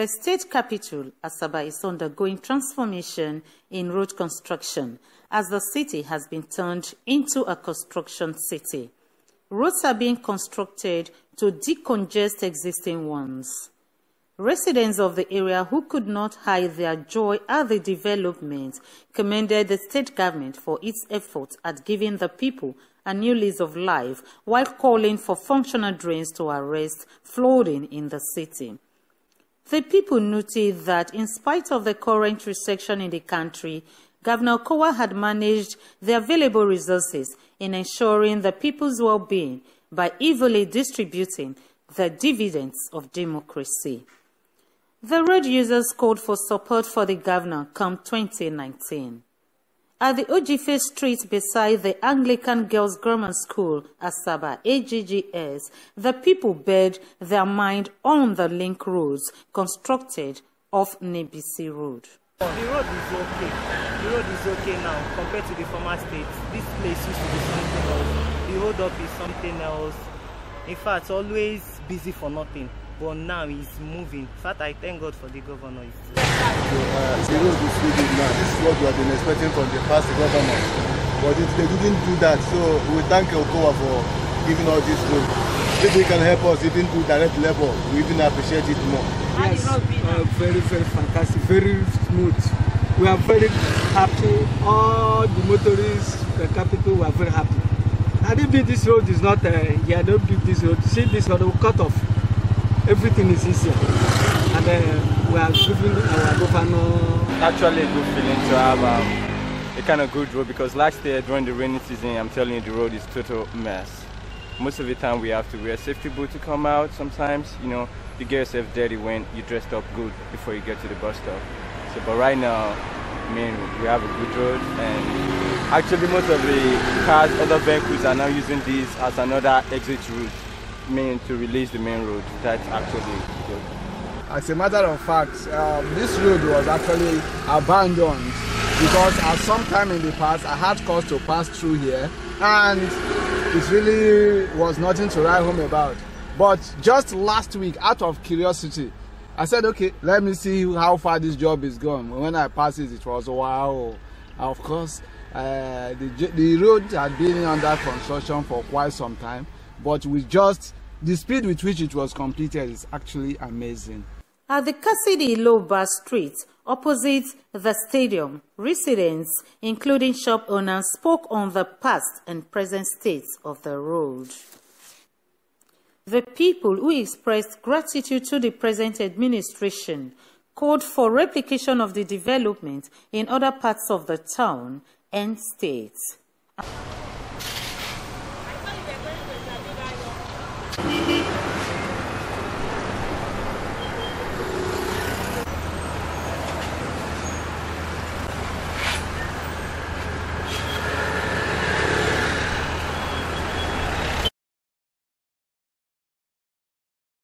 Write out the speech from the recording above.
The state capital, Asaba, is undergoing transformation in road construction as the city has been turned into a construction city. Roads are being constructed to decongest existing ones. Residents of the area who could not hide their joy at the development commended the state government for its efforts at giving the people a new lease of life while calling for functional drains to arrest flooding in the city. The people noted that in spite of the current recession in the country, Governor Okowa had managed the available resources in ensuring the people's well-being by evenly distributing the dividends of democracy. The road users called for support for the governor come 2019. At the Ojife Street beside the Anglican Girls' Grammar School, Asaba, AGGS, the people bared their mind on the link roads constructed off Nebisi Road. The road is okay. The road is okay now compared to the former state. This place used to be something else. The hold up is something else. In fact, always busy for nothing. But now he's moving. In fact, I thank God for the governor. The road is really now. This is what we have been expecting from the past government. But they didn't do that. So we thank Okowa for giving us this road. If they can help us even to direct level, we even appreciate it more. Yes, very, very fantastic, very smooth. We are very happy. All the motorists, the capital, were very happy. I didn't think this road is not, yeah, don't build this road. See this road, will cut off. Everything is easier. And we are giving our governor. Actually, a good feeling to have a kind of good road, because last year during the rainy season, I'm telling you, the road is total mess. Most of the time we have to wear safety boots to come out. Sometimes, you know, you get yourself dirty when you dressed up good before you get to the bus stop. So, but right now, I mean, we have a good road, and actually most of the cars, other vehicles are now using these as another exit route, to release the main road. That's actually good. As a matter of fact, this road was actually abandoned because at some time in the past I had cause to pass through here, and it really was nothing to write home about. But just last week, out of curiosity, I said, okay, let me see how far this job is gone. When I passed it, it was wow. Of course, the road had been under construction for quite some time, but with just the speed with which it was completed is actually amazing. At the Kasidi Iloba Street, opposite the stadium, residents, including shop owners, spoke on the past and present state of the road. The people who expressed gratitude to the present administration called for replication of the development in other parts of the town and state.